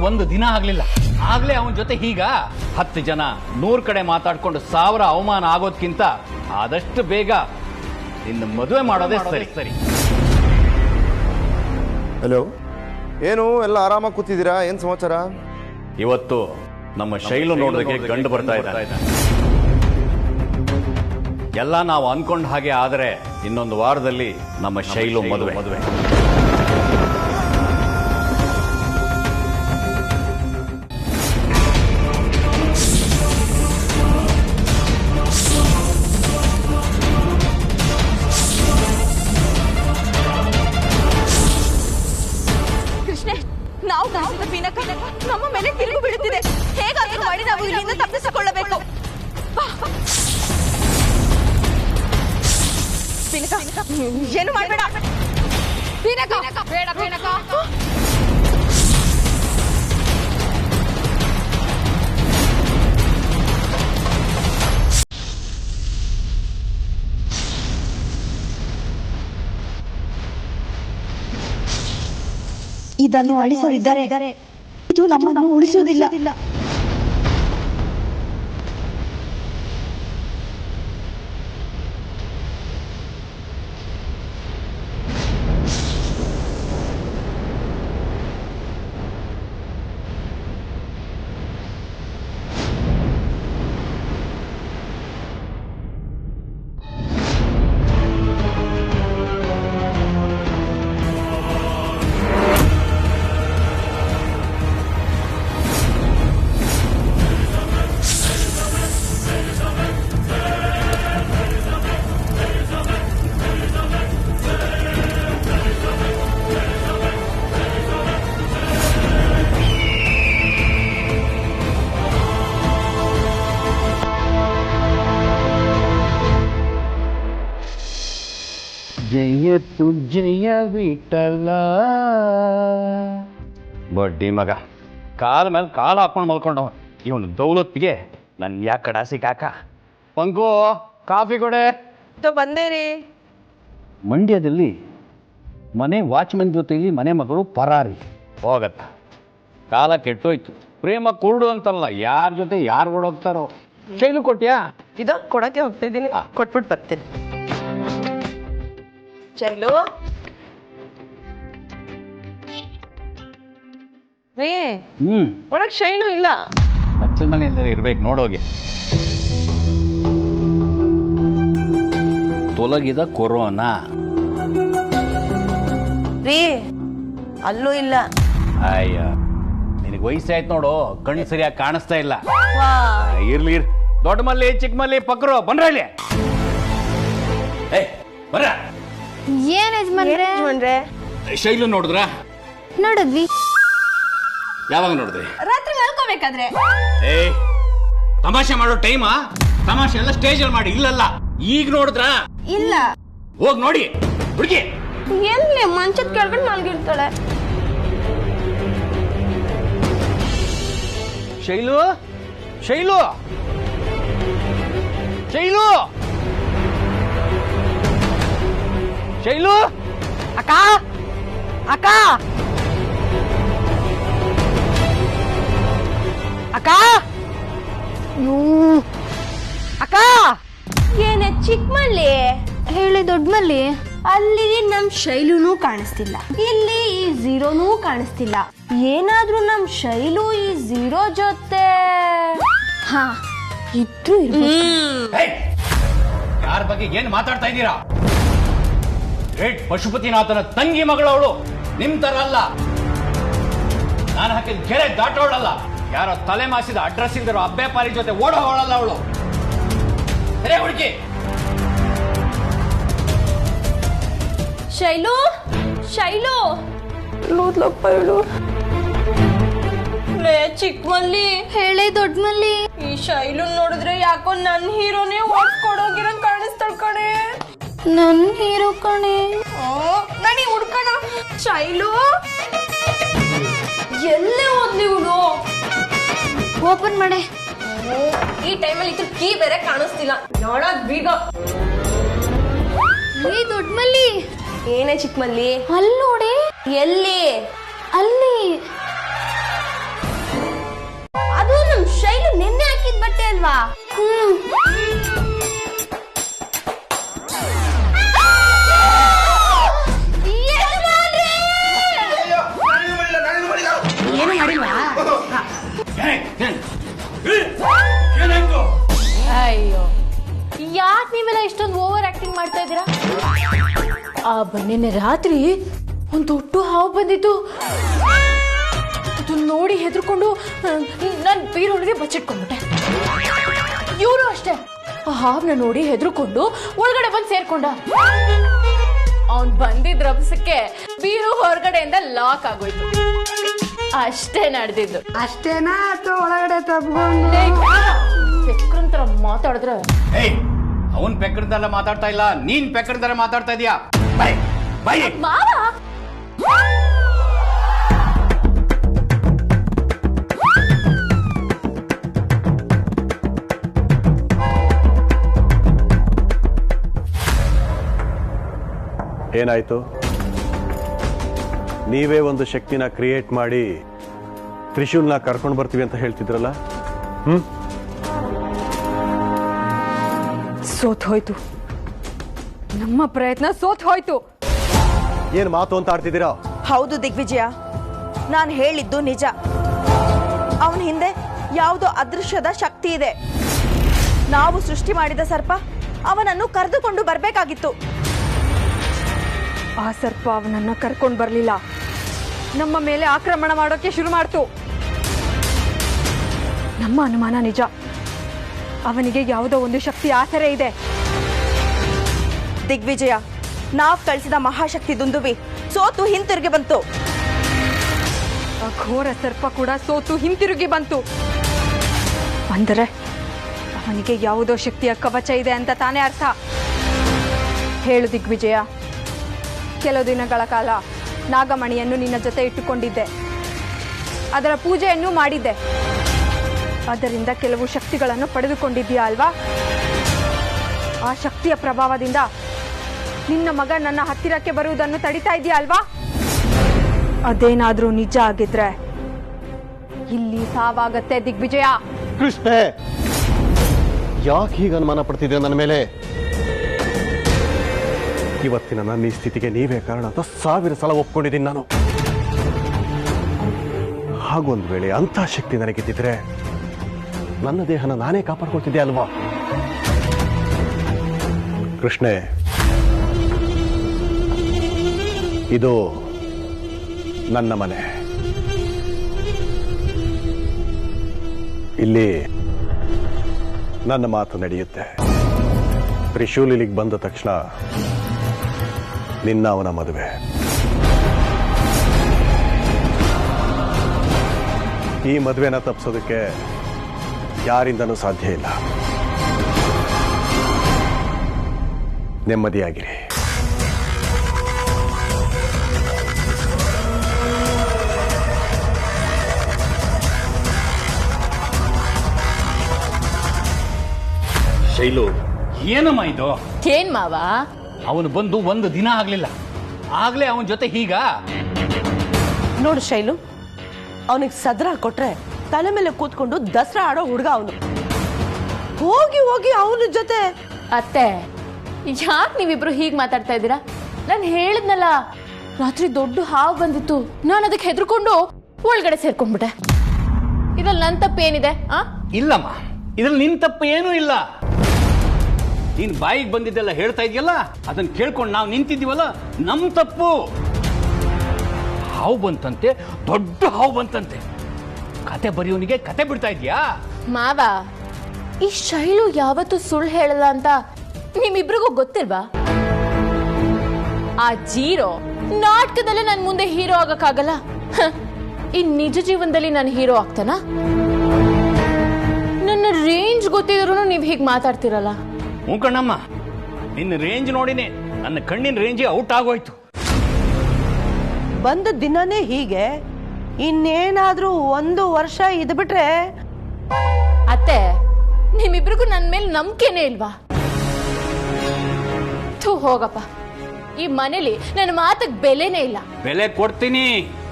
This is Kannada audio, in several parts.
ಒಂದು ದಿನ ಆಗ್ಲಿಲ್ಲ, ಆಗ್ಲೇ ಅವನ ಜೊತೆ ಹೀಗ 10 ಜನ 100 ಕಡೆ ಮಾತಾಡ್ಕೊಂಡು 1000 ಅವಮಾನ ಆಗೋದ್ಕಿಂತ ಆದಷ್ಟು ಬೇಗ ನಿನ್ನ ಮದುವೆ ಮಾಡೋದೇ ಸರಿ. ಹಲೋ, ಏನು ಎಲ್ಲ ಆರಾಮಾಗಿ ಕೂತಿದ್ದೀರಾ? ಏನ್ ಸಮಾಚಾರ? ಇವತ್ತು ನಮ್ಮ ಶೈಲು ನೋಡೋದಕ್ಕೆ ಗಂಡು ಬರ್ತಾ ಇದ್ದಾರೆ. ಎಲ್ಲ ನಾವು ಅನ್ಕೊಂಡ ಹಾಗೆ ಆದರೆ ಇನ್ನೊಂದು ವಾರದಲ್ಲಿ ನಮ್ಮ ಶೈಲು ಮದುವೆ. ಕೃಷ್ಣೇ, ನಾವು ಕಾಸಿದ ಪೀನಕ ನಮ್ಮ ಮೇಲೆ ತಿರುಗು ಬೀಳುತ್ತಿದೆ. ಹೇಗಾದರೂ ಮಾಡಿ ನಾವು ಇಲ್ಲಿಂದ ತಪ್ಪಿಸಿಕೊಳ್ಳಬೇಕು. ಪೀನಕ, ಏನು ಮಾಡಬೇಡ. ಪೀನಕ, ಬೇಡ ಪೀನಕ. ಇದನ್ನು ಅಳಿಸದಿದ್ದರೆ ಇದು ನಮ್ಮನ್ನು ಉಳಿಸುವುದಿಲ್ಲ. ಜಯ ತುಜಯ ವಿಠಲ. ಬಡ್ಡಿ ಮಗ ಕಾಲ ಮೇಲೆ ಕಾಲು ಹಾಕೊಂಡು ಮಲ್ಕೊಂಡವ. ಇವನು ದೌಲತ್ಗೆ ನನ್ ಯಾಕೆ ಕಡಾಸಿ ಕಾಕ. ಪಂಕು, ಕಾಫಿ ಕೊಡೆ. ಬಂದೇರಿ. ಮಂಡ್ಯದಲ್ಲಿ ಮನೆ ವಾಚ್ಮನ್ ಜೊತೆಗೆ ಮನೆ ಮಗಳು ಪರಾರಿ ಹೋಗತ್ತ. ಕಾಲ ಕೆಟ್ಟೋಯ್ತು. ಪ್ರೇಮ ಕುರುಡು ಅಂತಲ್ಲ, ಯಾರ ಜೊತೆ ಯಾರು ಓಡೋಗ್ತಾರೋ. ಶೈಲು ಕೊಟ್ಯಾ? ಇದು ಕೊಡಕ್ಕೆ ಹೋಗ್ತಾ ಇದ್ದೀನಿ, ಕೊಟ್ಬಿಟ್ಟು ಬರ್ತೀನಿ. ಶೈಲು ರೇ, ಒಳಗ್ ಶೈಲು ಇಲ್ಲ. ಹಚ್ಚಲ ಮನೆಯಲ್ಲಿ ಇರ್ಬೇಕು, ನೋಡೋಗೆ. ತೊಲಗಿದ ಕೊರೋನಾ. ರೀ, ಅಲ್ಲೂ ಇಲ್ಲ. ಅಯ್ಯ, ನಿನಗೆ ವಯಸ್ಸಾಯ್ತು ನೋಡು, ಕಣ್ಣು ಸರಿಯಾಗಿ ಕಾಣಿಸ್ತಾ ಇಲ್ಲ. ಇರ್ಲಿ, ದೊಡ್ಡ ಮಲ್ಲಿ ಚಿಕ್ಕ ಮಲ್ಲಿ ಪಕ್ರು ಬಂದ್ರ ಇಲ್ಲಿ. ಬರ. ಏನ್ ಯಜಮಾನ್ರೆ? ಶೈಲು ನೋಡಿದ್ರ? ನೋಡಿದ್ವಿ. ಯಾವಾಗ ನೋಡಿದ್ರಿ? ರಾತ್ರಿ ಮಲ್ಕೋಬೇಕಾದ್ರೆ. ತಮಾಷೆ ಮಾಡೋ ಟೈಮಾ? ತಮಾಷೆ ಎಲ್ಲ ಸ್ಟೇಜ್ ಅಲ್ಲಿ ಮಾಡಿ, ಇಲ್ಲಲ್ಲ. ಈಗ ನೋಡಿದ್ರ? ಇಲ್ಲ. ಹೋಗ್ ನೋಡಿ ಹುಡುಗಿ. ಎಲ್ಲಿ ಮಂಚದ ಕೆಳಗಡೆ ಮಲ್ಗಿರ್ತಾಳೆ. ಶೈಲು, ಶೈಲು, ಶೈಲು, ಶೈಲು. ಅಕ್ಕ, ಅಕ್ಕ, ಅಕ್ಕ, ಅಕ್ಕ. ಏನೇ ಚಿಕ್ಕಮಲ್ಲಿ ಹೇಳಿ ದೊಡ್ಡಮಲ್ಲಿ? ಅಲ್ಲಿ ನಮ್ ಶೈಲುನೂ ಕಾಣಿಸ್ತಿಲ್ಲ, ಇಲ್ಲಿ ಈ ಝೀರೋನೂ ಕಾಣಿಸ್ತಿಲ್ಲ. ಏನಾದ್ರೂ ನಮ್ ಶೈಲು ಈ ಝೀರೋ ಜೊತೆ ಇದ್ರು ಯಾರ ಬಗ್ಗೆ ಏನ್ ಮಾತಾಡ್ತಾ ಇದ್ದೀರಾ? ಗ್ರೇಟ್ ಪಶುಪತಿನಾಥನ ತಂಗಿ ಮಗಳವಳು, ನಿಮ್ ತರ ಅಲ್ಲ. ನಾನು ಹಾಕಿದ ಕೆರೆ ದಾಟೋಳಲ್ಲ. ಯಾರೋ ತಲೆ ಮಾಸಿದ ಅಡ್ರೆಸ್ ಇಲ್ದಿರೋ ಅಬ್ಬೆ ಪಾರಿ ಜೊತೆ ಓಡೋಳಲ್ಲ ಅವಳು. ಸರಿ ಹುಡುಗಿ. ಶೈಲು, ಶೈಲು ಲೋದ್ಲಪ್ಪ ಹೇಳು. ಚಿಕ್ಕಮಲ್ಲಿ ಹೇಳಿ ದೊಡ್ಡಮಲ್ಲಿ. ಈ ಶೈಲು ನೋಡಿದ್ರೆ ಯಾಕೋ ನನ್ ಹೀರೋನೇ ಓಡ್ಕೊಡೋಗಿರಂಗ್ ಕಾಣಿಸ್ತಾಳ ಕಣೆ. ನನ್ ಹೀರೋ ಕಣೆ. ನನಿ ಹುಡ್ಕಣ. ಶೈಲು ಎಲ್ಲೇ ಹೋದ್ಲಿ ಇವಳು? ಓಪನ್ ಮಾಡೆ. ಈ ಟೈಮಲ್ಲಿ ಇದ್ರ ಕೀ ಬೇರೆ ಕಾಣಿಸ್ತಿಲ್ಲ. ನೋಡೋದ್ ಬೀಗ. ಈ ದೊಡ್ಡಮಲ್ಲಿ. ಏನೇ ಚಿಕ್ಕಮಲ್ಲಿ? ಅಲ್ಲಿ ನೋಡಿ. ಎಲ್ಲಿ? ಅಲ್ಲಿ ಏನು ನಿನ್ನೆ ಹಾಕಿದ ಬಟ್ಟೆ ಅಲ್ವಾ? ಏನು ಮಾಡಿಲ್ವಾ? ಅಯ್ಯೋ, ಯಾಕೆ ನೀವೆಲ್ಲ ಇಷ್ಟೊಂದು ಓವರ್ ಆಕ್ಟಿಂಗ್ ಮಾಡ್ತಾ ಇದ್ದೀರಾ? ನಿನ್ನೆ ರಾತ್ರಿ ಒಂದು ದೊಡ್ಡ ಹಾವು ಬಂದಿತ್ತು. ಅದು ನೋಡಿ ಹೆದರ್ಕೊಂಡು ನಾನು ಬೀರೊಳಗೆ ಬಚ್ಚಿಟ್ಕೊಂಡ್ಬಿಟ್ಟೆ. ಇವರು ಅಷ್ಟೇ, ಆ ಹಾವನ್ನ ನೋಡಿ ಹೆದರ್ಕೊಂಡು ಒಳಗಡೆ ಬಂದು ಸೇರ್ಕೊಂಡ. ಅವನ್ ಬಂದಿದ್ ರಭಸಕ್ಕೆ ಬೀರು ಹೊರಗಡೆಯಿಂದ ಲಾಕ್ ಆಗೋಯ್ತು. ಅಷ್ಟೇ ನಡೆದಿದ್ದು. ಅಷ್ಟೇನಾ ಅಥವಾ ಒಳಗಡೆ ತಗೊಂಡು ಬೆಕ್ರಂತರ ಮಾತಾಡಿದ್ರೆ? ಅವನ್ ಪೆಕ್ಕರ್ದಲ್ಲ ಮಾತಾಡ್ತಾ ಇಲ್ಲ, ನೀನ್ ಪೆಕ್ಕರ್ದರ ಮಾತಾಡ್ತಾ ಇದೀಯಾ. ಬೈ ಮಾವ, ಏನಾಯ್ತು? ನೀವೇ ಒಂದು ಶಕ್ತಿನ ಕ್ರಿಯೇಟ್ ಮಾಡಿ ತ್ರಿಶೂಲ್ನ ಕರ್ಕೊಂಡು ಬರ್ತೀವಿ ಅಂತ ಹೇಳ್ತಿದ್ರಲ್ಲ? ಸೋತ್ ಹೋಯ್ತು, ನಮ್ಮ ಪ್ರಯತ್ನ ಸೋತ್ ಹೋಯ್ತು. ಏನ್ ಮಾತು ಅಂತ ಆಡ್ತಿದ್ದೀರಾ? ಹೌದು ದಿಗ್ವಿಜಯ, ನಾನು ಹೇಳಿದ್ದು ನಿಜ. ಅವನ ಹಿಂದೆ ಯಾವುದೋ ಅದೃಶ್ಯದ ಶಕ್ತಿ ಇದೆ. ನಾವು ಸೃಷ್ಟಿ ಮಾಡಿದ ಸರ್ಪ ಅವನನ್ನು ಕರೆದುಕೊಂಡು ಬರಬೇಕಾಗಿತ್ತು. ಆ ಸರ್ಪ ಅವನನ್ನ ಕರ್ಕೊಂಡು ಬರಲಿಲ್ಲ, ನಮ್ಮ ಮೇಲೆ ಆಕ್ರಮಣ ಮಾಡೋಕೆ ಶುರು ಮಾಡ್ತು. ನಮ್ಮ ಅನುಮಾನ ನಿಜ, ಅವನಿಗೆ ಯಾವುದೋ ಒಂದು ಶಕ್ತಿ ಆಸರೆ ಇದೆ. ದಿಗ್ವಿಜಯ, ನಾವು ಕಳಿಸಿದ ಮಹಾಶಕ್ತಿ ದುಂದುವಿ ಸೋತು ಹಿಂತಿರುಗಿ ಬಂತು. ಅಘೋರ ಸರ್ಪ ಕೂಡ ಸೋತು ಹಿಂತಿರುಗಿ ಬಂತು. ಅಂದರೆ ಅವನಿಗೆ ಯಾವುದೋ ಶಕ್ತಿಯ ಕವಚ ಇದೆ ಅಂತ ತಾನೇ ಅರ್ಥ. ಹೇಳು ದಿಗ್ವಿಜಯ, ಕೆಲವು ದಿನಗಳ ಕಾಲ ನಾಗಮಣಿಯನ್ನು ನಿನ್ನ ಜೊತೆ ಇಟ್ಟುಕೊಂಡಿದ್ದೆ, ಅದರ ಪೂಜೆಯನ್ನು ಮಾಡಿದ್ದೆ. ಅದರಿಂದ ಕೆಲವು ಶಕ್ತಿಗಳನ್ನು ಪಡೆದುಕೊಂಡಿದ್ದೀಯಾ ಅಲ್ವಾ? ಆ ಶಕ್ತಿಯ ಪ್ರಭಾವದಿಂದ ನಿನ್ನ ಮಗ ನನ್ನ ಹತ್ತಿರಕ್ಕೆ ಬರುವುದನ್ನು ತಡಿತಾ ಇದೆಯಾ ಅಲ್ವಾ? ಅದೇನಾದ್ರೂ ನಿಜ ಆಗಿದ್ರೆ ಇಲ್ಲಿ ಸಾವಾಗತ್ತೆ ದಿಗ್ವಿಜಯ. ಕೃಷ್ಣ, ಯಾಕೆ ಹೀಗೆ ಅನುಮಾನ ಪಡ್ತಿದ್ದೆ ನನ್ನ ಮೇಲೆ? ಇವತ್ತಿನ ನನ್ನ ಈ ಸ್ಥಿತಿಗೆ ನೀವೇ ಕಾರಣ ಅಂತ 1000 ಸಲ ಒಪ್ಕೊಂಡಿದ್ದೀನಿ ನಾನು. ಹಾಗೊಂದು ವೇಳೆ ಅಂಥ ಶಕ್ತಿ ನನಗಿದ್ದಿದ್ರೆ ನನ್ನ ದೇಹನ ನಾನೇ ಕಾಪಾಡ್ಕೊಳ್ತಿದ್ದೆ ಅಲ್ವಾ? ಕೃಷ್ಣೆ, ಇದು ನನ್ನ ಮನೆ. ಇಲ್ಲಿ ನನ್ನ ಮಾತು ನಡೆಯುತ್ತೆ. ತ್ರಿಶೂಲ್ ಇಲ್ಲಿಗೆ ಬಂದ ತಕ್ಷಣ ನಿನ್ನ ಅವನ ಮದುವೆ. ಈ ಮದುವೆನ ತಪ್ಪಿಸೋದಕ್ಕೆ ಯಾರಿಂದನೂ ಸಾಧ್ಯ ಇಲ್ಲ. ನೆಮ್ಮದಿಯಾಗಿರಿ. ಶೈಲು, ಏನಮ್ಮ ಇದು? ಏನ್ ಮಾವ? ಅವನು ಬಂದು 1 ದಿನ ಆಗ್ಲಿಲ್ಲ, ಆಗ್ಲೇ ಅವನ ಜೊತೆ ಹೀಗ? ನೋಡು ಶೈಲು, ಅವನಿಗೆ ಸದ್ರ ಕೊಟ್ರೆ ತಲೆ ಮೇಲೆ ಕೂತ್ಕೊಂಡು ದಸರಾ ಆಡೋ ಹುಡುಗ ಅವನು. ಹೋಗಿ ಹೋಗಿ ಅವನ ಜೊತೆ. ಅತ್ತೆ, ಯಾಕೆ ನೀವಿಬ್ರು ಹೀಗೆ ಮಾತಾಡ್ತಾ ಇದ್ದೀರಾ? ನಾನು ಹೇಳಿದ್ನಲ್ಲ, ರಾತ್ರಿ ದೊಡ್ಡ ಹಾವು ಬಂದಿತ್ತು, ನಾನು ಅದಕ್ಕೆ ಹೆದರ್ಕೊಂಡು ಒಳಗಡೆ ಸೇರ್ಕೊಂಡ್ಬಿಟ್ಟೆ. ಇದ್ರಲ್ಲಿ ನನ್ನ ತಪ್ಪೇನಿದೆ? ಇಲ್ಲಮ್ಮ, ಇದ್ರಲ್ಲಿ ನಿನ್ ತಪ್ಪು ಏನೂ ಇಲ್ಲ. ನೀನ್ ಬಾಯಿಗೆ ಬಂದಿದ್ದೆಲ್ಲ ಹೇಳ್ತಾ ಇದೆಯಲ್ಲ, ಅದನ್ನ ಕೇಳ್ಕೊಂಡು ನಾವು ನಿಂತಿದ್ದೀವಲ್ಲ, ನಮ್ ತಪ್ಪು. ಹಾವು ಬಂತಂತೆ, ದೊಡ್ಡ ಹಾವು ಬಂತಂತೆ. ಕತೆ ಬರೆಯೋನಿಗೆ ಕತೆ ಬಿಡ್ತಾ ಇದೀಯಾ? ಮಾವ, ಈ ಶೈಲು ಯಾವತ್ತೂ ಸುಳ್ಳು ಹೇಳಲ್ಲ ಅಂತ ನಿಮ್ಮಿಬ್ರಿಗೂ ಗೊತ್ತಿಲ್ವಾ? ಆ ಜೀರೋ ನಾಟಕದಲ್ಲೇ ನನ್ ಮುಂದೆ ಹೀರೋ ಆಗಕ್ಕಾಗಲ್ಲ, ಈ ನಿಜ ಜೀವನದಲ್ಲಿ ನಾನು ಹೀರೋ ಆಗ್ತಾನ? ನನ್ನ ರೇಂಜ್ ಗೊತ್ತಿದ್ರು ನೀವ್ ಹೀಗೆ ಮಾತಾಡ್ತಿರಲ್ಲ. ಕಣ್ಣಮ್ಮ, ನಿನ್ನ ರೇಂಜ್ ನೋಡಿನೇ ನನ್ನ ಕಣ್ಣಿನ ರೇಂಜ್ ಔಟ್ ಆಗೋಯ್ತು. ಬಂದ ದಿನನೇ ಹೀಗೆ, ಇನ್ನೇನಾದ್ರೂ 1 ವರ್ಷ ಇದ್ಬಿಟ್ರೆ. ಅತ್ತೆ, ನಿಮ್ಮಿಬ್ರಿಗೂ ನನ್ನ ಮೇಲೆ ನಂಬಿಕೆನೇ ಇಲ್ವಾ? ಥೂ, ಹೋಗಪ್ಪ. ಈ ಮನೇಲಿ ನನ್ನ ಮಾತಿಗೆ ಬೆಲೆನೇ ಇಲ್ಲ. ಬೆಲೆ ಕೊಡ್ತೀನಿ.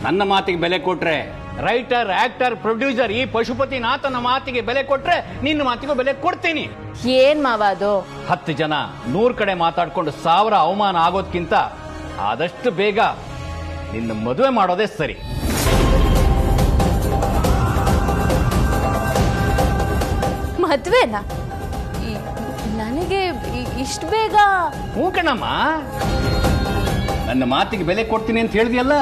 ನನ್ನ ಮಾತಿಗೆ ಬೆಲೆ ಕೊಟ್ರೆ ರೈಟರ್, ಆಕ್ಟರ್, ಪ್ರೊಡ್ಯೂಸರ್ ಈ ಪಶುಪತಿನಾಥನ ಮಾತಿಗೆ ಬೆಲೆ ಕೊಟ್ರೆ ನಿನ್ನ ಮಾತಿಗೂ ಬೆಲೆ ಕೊಡ್ತೀನಿ. ಏನ್ ಮಾವ ಅದು? 10 ಜನ 100 ಕಡೆ ಮಾತಾಡ್ಕೊಂಡು 1000 ಅವಮಾನ ಆಗೋದ್ಕಿಂತ ಆದಷ್ಟು ಬೇಗ ನಿನ್ನ ಮದುವೆ ಮಾಡೋದೇ ಸರಿ. ಮದ್ವೆನಾ? ನನಗೆ ಇಷ್ಟು ಬೇಗ? ಹ್ಞೂ ಕಣಮ್ಮ, ನನ್ನ ಮಾತಿಗೆ ಬೆಲೆ ಕೊಡ್ತೀನಿ ಅಂತ ಹೇಳಿದ್ಯಲ್ಲ.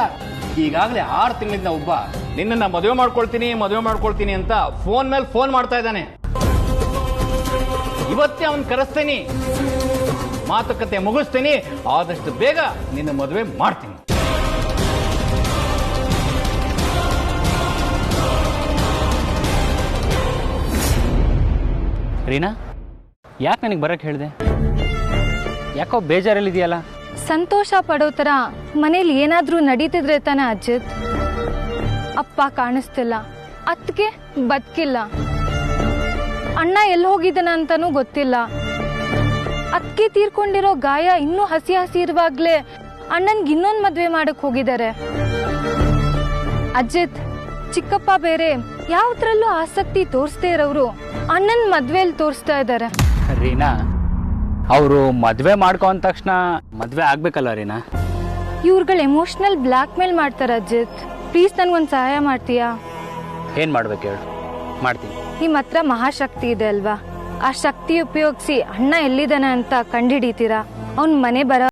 ಈಗಾಗಲೇ 6 ತಿಂಗಳಿಂದ ಒಬ್ಬ ನಿನ್ನನ್ನ ಮದುವೆ ಮಾಡ್ಕೊಳ್ತೀನಿ ಅಂತ ಫೋನ್ ಮೇಲೆ ಫೋನ್ ಮಾಡ್ತಾ ಇದ್ದಾನೆ. ಇವತ್ತೇ ಅವನ್ ಕರೆಸ್ತೀನಿ, ಮಾತುಕತೆ ಮುಗಿಸ್ತೀನಿ, ಆದಷ್ಟು ಬೇಗ ನಿನ್ನ ಮದುವೆ ಮಾಡ್ತೀನಿ. ರೀನಾ, ಯಾಕೆ ನನಗೆ ಬರಕ್ಕೆ ಹೇಳಿದೆ? ಯಾಕೋ ಬೇಜಾರಲ್ಲಿದೆಯಲ್ಲ? ಸಂತೋಷ ಪಡೋ ಥರ ಮನೇಲಿ ಏನಾದರೂ ನಡೀತಿದ್ರೆ ತಾನೆ ಅಜ್ಜಿತ್. ಅಪ್ಪ ಕಾಣಿಸ್ತಿಲ್ಲ, ಅತ್ತಿಗೆ ಬದುಕಿಲ್ಲ, ಅಣ್ಣ ಎಲ್ಲಿ ಹೋಗಿದ್ದಾನ ಅಂತಾನೂ ಗೊತ್ತಿಲ್ಲ. ಅತ್ತಿಗೆ ತೀರ್ಕೊಂಡಿರೋ ಗಾಯ ಇನ್ನೂ ಹಸಿ ಇರುವಾಗ್ಲೇ ಅಣ್ಣನ್ಗೆ ಇನ್ನೊಂದು ಮದುವೆ ಮಾಡಕ್ ಹೋಗಿದ್ದಾರೆ. ಅಜ್ಜಿತ್, ಚಿಕ್ಕಪ್ಪ ಬೇರೆ ಯಾವ್ದ್ರಲ್ಲೂ ಆಸಕ್ತಿ ತೋರಿಸ್ದೇ ಇರೋರು ಅಣ್ಣನ್ ಮದ್ವೆಯಲ್ಲಿ ತೋರಿಸ್ತಾ ಇದ್ದಾರೆ. ರೀನಾ, ಅವರು ಮದುವೆ ಮಾಡ್ಕೊ ಅಂದ ತಕ್ಷಣ ಮದುವೆ ಆಗ್ಬೇಕಲ್ಲ ರೀನಾ? ಇವ್ರುಗಳು ಎಮೋಷನಲ್ ಬ್ಲ್ಯಾಕ್ ಮೇಲ್ ಮಾಡ್ತಾರೆ ಅಜ್ಜಿತ್. ಪ್ಲೀಸ್ ನನ್ಗೊಂದು ಸಹಾಯ ಮಾಡ್ತೀಯಾ? ಏನು ಮಾಡ್ಬೇಕು ಹೇಳು, ಮಾಡ್ತೀನಿ. ನಿಮ್ಮ ಹತ್ರ ಮಹಾಶಕ್ತಿ ಇದೆ ಅಲ್ವಾ? ಆ ಶಕ್ತಿ ಉಪಯೋಗಿಸಿ ಅಣ್ಣ ಎಲ್ಲಿದ್ದಾನೆ ಅಂತ ಕಂಡುಹಿಡಿತೀರಾ? ಅವ್ನ್ ಮನೆ ಬರ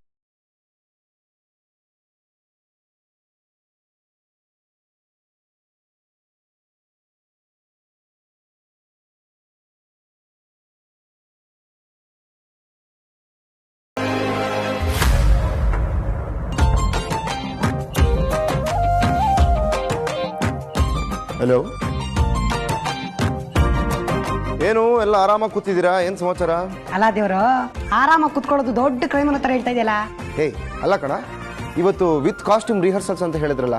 ಹಲೋ, ಏನು ಎಲ್ಲ ಆರಾಮಾಗಿ ಕೂತಿದ್ದೀರಾ? ಏನು ಸಮಾಚಾರ? ಅಲ್ಲ ದೇವರು, ಆರಾಮಾಗಿ ಕುತ್ಕೊಳ್ಳೋದು ದೊಡ್ಡ ಕ್ರೈಮ್ ಹತ್ರ ಹೇಳ್ತಾ ಇದೆಯಲ್ಲ. ಹೇಯ್, ಅಲ್ಲ ಕಣ, ಇವತ್ತು ವಿತ್ ಕಾಸ್ಟ್ಯೂಮ್ ರಿಹರ್ಸಲ್ಸ್ ಅಂತ ಹೇಳಿದ್ರಲ್ಲ,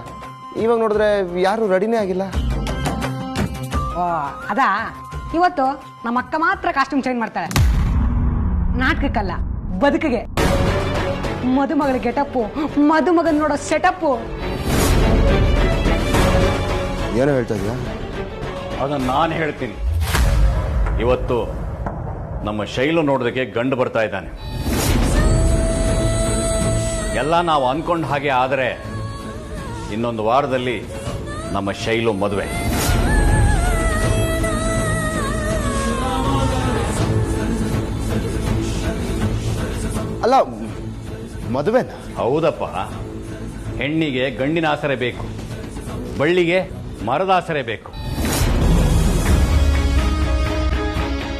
ಇವಾಗ ನೋಡಿದ್ರೆ ಯಾರು ರೆಡಿನೇ ಆಗಿಲ್ಲ. ಓ ಅದಾ, ಇವತ್ತು ನಮ್ಮ ಅಕ್ಕ ಮಾತ್ರ ಕಾಸ್ಟ್ಯೂಮ್ ಚೇಂಜ್ ಮಾಡ್ತಾಳೆ. ನಾಟಕಕ್ಕಲ್ಲ, ಬದುಕಿಗೆ. ಮದುಮಗಳ ಗೆಟಪ್ಪು, ಮದುಮಗನ್ ನೋಡೋ ಸೆಟಪ್ಪು. ಏನೋ ಹೇಳ್ತಾ ಇದೀಯಾ? ಅದನ್ನ ನಾನು ಹೇಳ್ತೀನಿ. ಇವತ್ತು ನಮ್ಮ ಶೈಲು ನೋಡೋದಕ್ಕೆ ಗಂಡು ಬರ್ತಾ ಇದ್ದಾನೆ. ಎಲ್ಲ ನಾವು ಅನ್ಕೊಂಡ ಹಾಗೆ ಆದರೆ ಇನ್ನೊಂದು ವಾರದಲ್ಲಿ ನಮ್ಮ ಶೈಲು ಮದುವೆ. ಅಲ್ಲ, ಮದುವೆನಾ? ಹೌದಪ್ಪ. ಹೆಣ್ಣಿಗೆ ಗಂಡಿನ ಆಸರೆ ಬೇಕು, ಬಳ್ಳಿಗೆ ಮರದ ಆಸರೆ ಬೇಕು.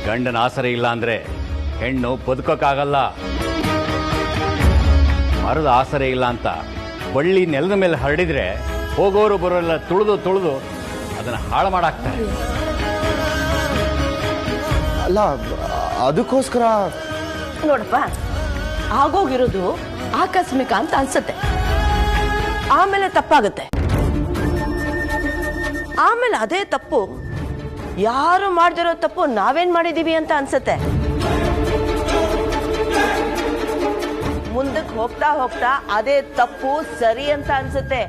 ಗಂಡನ ಆಸರೆ ಇಲ್ಲ ಅಂದ್ರೆ ಹೆಣ್ಣು ಬದುಕೋಕ್ಕಾಗಲ್ಲ. ಮರದ ಆಸರೆ ಇಲ್ಲ ಅಂತ ಬಳ್ಳಿ ನೆಲದ ಮೇಲೆ ಹರಡಿದ್ರೆ ಹೋಗೋರು ಬರೋಲ್ಲ ತುಳಿದು ಅದನ್ನ ಹಾಳು ಮಾಡಾಕ್ತಾರೆ. ಅಲ್ಲ, ಅದಕ್ಕೋಸ್ಕರ ನೋಡಪ್ಪ, ಆಗೋಗಿರೋದು ಆಕಸ್ಮಿಕ ಅಂತ ಅನ್ಸುತ್ತೆ, ಆಮೇಲೆ ತಪ್ಪಾಗುತ್ತೆ. ಆಮೇಲೆ ಅದೇ ತಪ್ಪು ಯಾರು ಮಾಡ್ದಿರೋ ತಪ್ಪು ನಾವೇನ್ ಮಾಡಿದೀವಿ ಅಂತ ಅನ್ಸುತ್ತೆ. ಮುಂದಕ್ಕೆ ಹೋಗ್ತಾ ಹೋಗ್ತಾ ಅದೇ ತಪ್ಪು ಸರಿ ಅಂತ ಅನ್ಸುತ್ತೆ.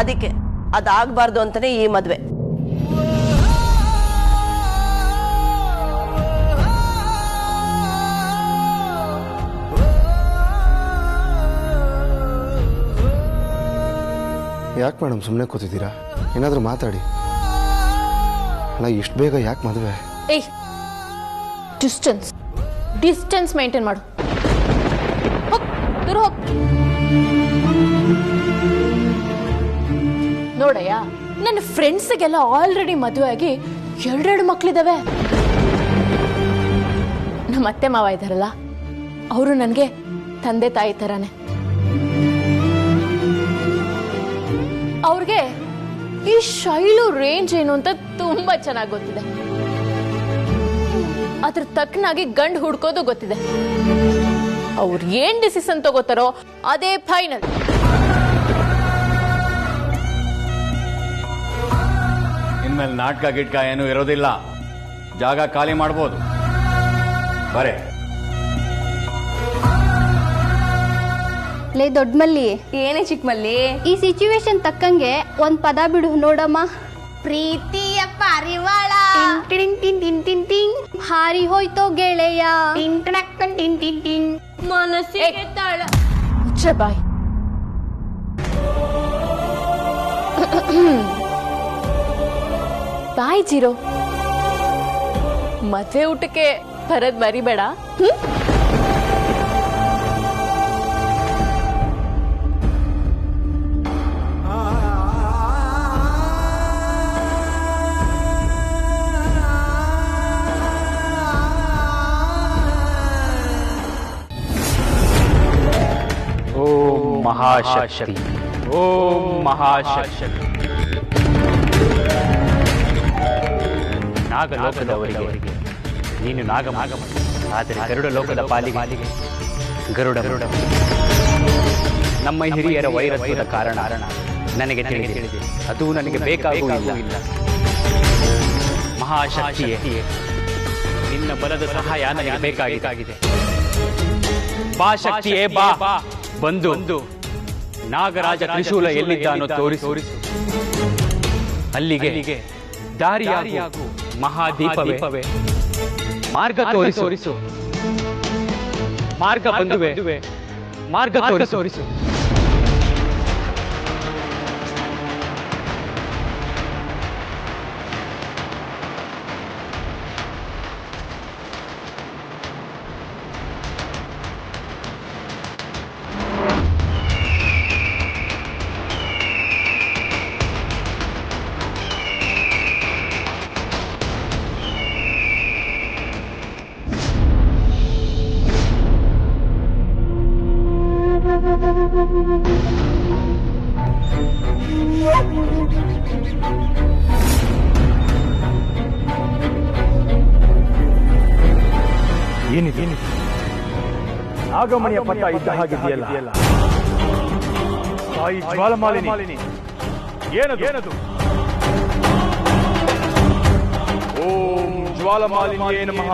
ಅದಕ್ಕೆ ಅದಾಗಬಾರ್ದು ಅಂತಾನೆ ಈ ಮದ್ವೆ. ಯಾಕೆ ಮೇಡಮ್ ಸುಮ್ಮನೆ ಕೂತಿದ್ದೀರಾ? ಏನಾದರೂ ಮಾತಾಡಿ. ಅಲ್ಲ, ಇಷ್ಟು ಬೇಗ ಯಾಕೆ ಮದುವೆ? ಏಯ್, ಡಿಸ್ಟೆನ್ಸ್ ಮೇಂಟೈನ್ ಮಾಡು. ದೂರ ಹೋಗ್. ನೋಡಯ್ಯ, ನನ್ನ ಫ್ರೆಂಡ್ಸ್ಗೆಲ್ಲ ಆಲ್ರೆಡಿ ಮದುವೆ ಆಗಿ 2 ಮಕ್ಳಿದಾವೆ. ನಮ್ಮ ಅತ್ತೆ ಮಾವ ಇದ್ದಾರಲ್ಲ, ಅವರು ನನಗೆ ತಂದೆ ತಾಯಿ ತರಾನೆ. ಅವ್ರಿಗೆ ಈ ಶೈಲು ರೇಂಜ್ ಏನು ಅಂತ ತುಂಬಾ ಚೆನ್ನಾಗಿ ಗೊತ್ತಿದೆ. ಅದ್ರ ತಕ್ಕನಾಗಿ ಗಂಡು ಹುಡ್ಕೋದು ಗೊತ್ತಿದೆ. ಅವ್ರು ಏನ್ ಡಿಸಿಷನ್ ತಗೋತಾರೋ ಅದೇ ಫೈನಲ್. ಇನ್ಮೇಲೆ ನಾಟಕ ಗಿಟ್ಕ ಏನು ಇರೋದಿಲ್ಲ. ಜಾಗ ಖಾಲಿ ಮಾಡ್ಬೋದು. ಬರೇ ಲೇ ದೊಡ್ಡಮಲ್ಲಿ. ಏನೇ ಚಿಕ್ಕಮಲ್ಲಿ? ಈ ಸಿಚುವೇಶನ್ ತಕ್ಕಂಗೆ ಒಂದ್ ಪದ ಬಿಡು ನೋಡಮ್ಮ. ಪ್ರೀತಿಯ ಪಾರಿವಾಳ ಟಿಂಗ್ ಟಿಂಗ್ ಟಿಂಗ್ ಟಿಂಗ್ ಟಿಂಗ್ ಹಾರಿ ಹೋಯ್ತೋ ಗೆಳೆಯ ಟಿಂಗ್ ಟಣಕ್ ಟಿಂಗ್ ಟಿಂಗ್ ಟಿಂಗ್ ಮನಸ್ಸಿಗೆ ತಾಳ. ಮುಚ್ಚೆ ಬಾಯ್. ಬಾಯ್ ಜೀರೋ. ಮದ್ವೆ ಊಟಕ್ಕೆ ಬರದ್ ಮರಿಬೇಡ. ಮಹಾಶಕ್ತಿ, ಓಂ ಮಹಾಶಕ್ತಿ. ನಾಗಲೋಕದವರಿಗೆ ನೀನು ನಾಗಮಾಗ, ಆದರೆ ಗರುಡ ಲೋಕದ ಪಾಲಿಗೆ ಗರುಡ. ನಮ್ಮ ಹಿರಿಯರ ವೈರತ್ವದ ಕಾರಣ ನನಗೆ ತಿಳಿದಿದೆ, ಅದು ನನಗೆ ಬೇಕಾಗುವುದಿಲ್ಲ. ಮಹಾಶಕ್ತಿಯೇ, ನಿನ್ನ ಬಲದ ಸಹಾಯ ನನಗೆ ಬೇಕಾಗಿದೆ. ಬಾ ಶಕ್ತಿಯೇ ಬಾ, ಬಂದು ನಾಗರಾಜ ತ್ರಿಶೂಲ ಎಲ್ಲಿದ್ದಾನೋ ತೋರಿಸು. ಅಲ್ಲಿಗೆ ದಾರಿಯಾಗು ಮಹಾದೀಪವೇ, ಮಾರ್ಗ ತೋರಿಸು. ಮಾರ್ಗ ಬಂದುವೆ, ಮಾರ್ಗ ತೋರಿಸು. ಏನಿದೆ? ನಾಗಮಣಿಯ ಪಟ್ಟ ಇದ್ದ ಹಾಗಿದೆಯಲ್ಲ. ತಾಯಿ ಜ್ವಾಲಮಾಲಿನಿ, ಏನದು? ಓಂ ಜ್ವಾಲಮಾಲಿನಿಯೇ ನಮಃ.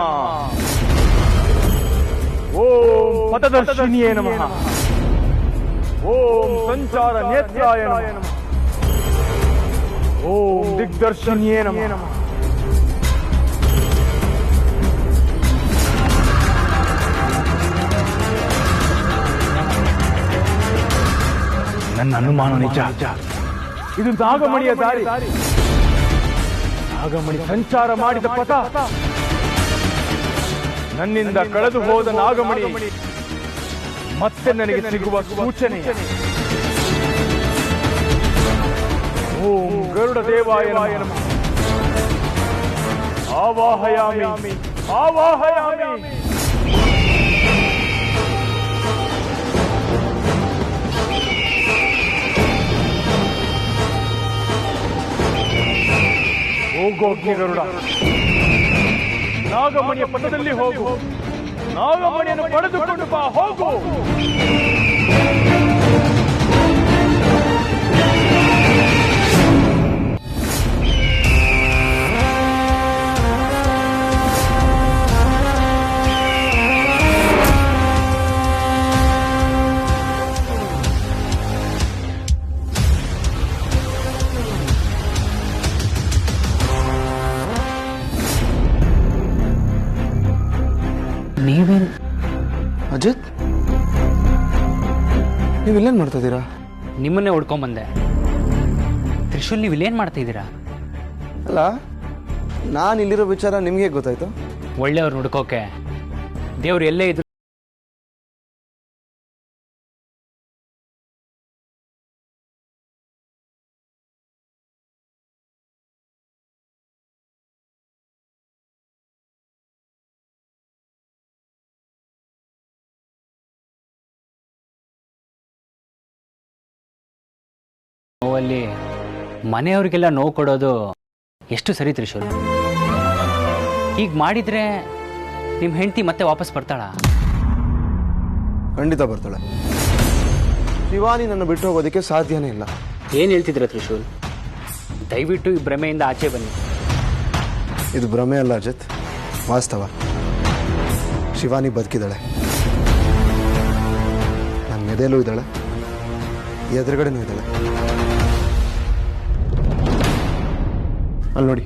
ಓಂ ಪದದರ್ಶಿನಿಯೇ ನಮಃ. ಓಂ ಸಂಚಾರ ನೇತ್ರಾಯ ನಮಃ. ಓಂ ದಿಗ್ದರ್ಶಿನಿಯೇ ನಮಃ. ನನ್ನ ಅನುಮಾನ ನಿಜ. ಇದು ನಾಗಮಣಿಯ ದಾರಿ. ನಾಗಮಣಿ ಸಂಚಾರ ಮಾಡಿದ ಪಥ. ನನ್ನಿಂದ ಕಳೆದು ಹೋದ ನಾಗಮಣಿ ಮತ್ತೆ ನನಗೆ ಸಿಗುವ ಸೂಚನೆ. ಓಂ ಗರುಡ ದೇವಾಯ ನಮಃ. ಆವಾಹಯಾಮಿ, ಆವಾಹಯಾಮಿ. ಹೋಗೋ ಗರುಡ, ನಾಗಮಣಿಯ ಪಥದಲ್ಲಿ ಹೋಗು. ನಾಗಮಣಿಯನ್ನು ಪಡೆದುಕೊಂಡು ಬಾ, ಹೋಗು. ನೀವೇನು ಅಜಿತ್, ನೀವು ಇಲ್ಲೇನು ಮಾಡ್ತಾ ಇದ್ದೀರಾ? ನಿಮ್ಮನ್ನೇ ಹುಡ್ಕೊಂಬಂದೆ. ತ್ರಿಶೂಲ್, ನೀವು ಇಲ್ಲೇನು ಮಾಡ್ತಾ ಇದ್ದೀರಾ? ಅಲ್ಲ, ನಾನು ಇಲ್ಲಿರೋ ವಿಚಾರ ನಿಮಗೆ ಗೊತ್ತಾಯ್ತು? ಒಳ್ಳೆಯವ್ರು ಹುಡ್ಕೋಕೆ ದೇವ್ರು ಎಲ್ಲೇ ಇದ್ರು ನೋವಲ್ಲಿ ಮನೆಯವ್ರಿಗೆಲ್ಲ ನೋವು ಕೊಡೋದು ಎಷ್ಟು ಸರಿ ತ್ರಿಶೂಲ್? ಹೀಗೆ ಮಾಡಿದ್ರೆ ನಿಮ್ಮ ಹೆಂಡತಿ ಮತ್ತೆ ವಾಪಸ್ ಬರ್ತಾಳಾ? ಖಂಡಿತ ಬರ್ತಾಳೆ. ಶಿವಾನಿ ನನ್ನ ಬಿಟ್ಟು ಹೋಗೋದಕ್ಕೆ ಸಾಧ್ಯನೇ ಇಲ್ಲ. ಏನು ಹೇಳ್ತಿದ್ರ ತ್ರಿಶೂಲ್? ದಯವಿಟ್ಟು ಈ ಭ್ರಮೆಯಿಂದ ಆಚೆ ಬನ್ನಿ. ಇದು ಭ್ರಮೆ ಅಲ್ಲ ಅಜಿತ್, ವಾಸ್ತವ. ಶಿವಾನಿ ಬದುಕಿದ್ದಾಳೆ. ನನ್ನ ಎದೆಯಲ್ಲೂ ಇದ್ದಾಳೆ, ಎದುರುಗಡೆನೂ ಇದ್ದಾಳೆ. ಅಲ್ಲಿ ನೋಡಿ,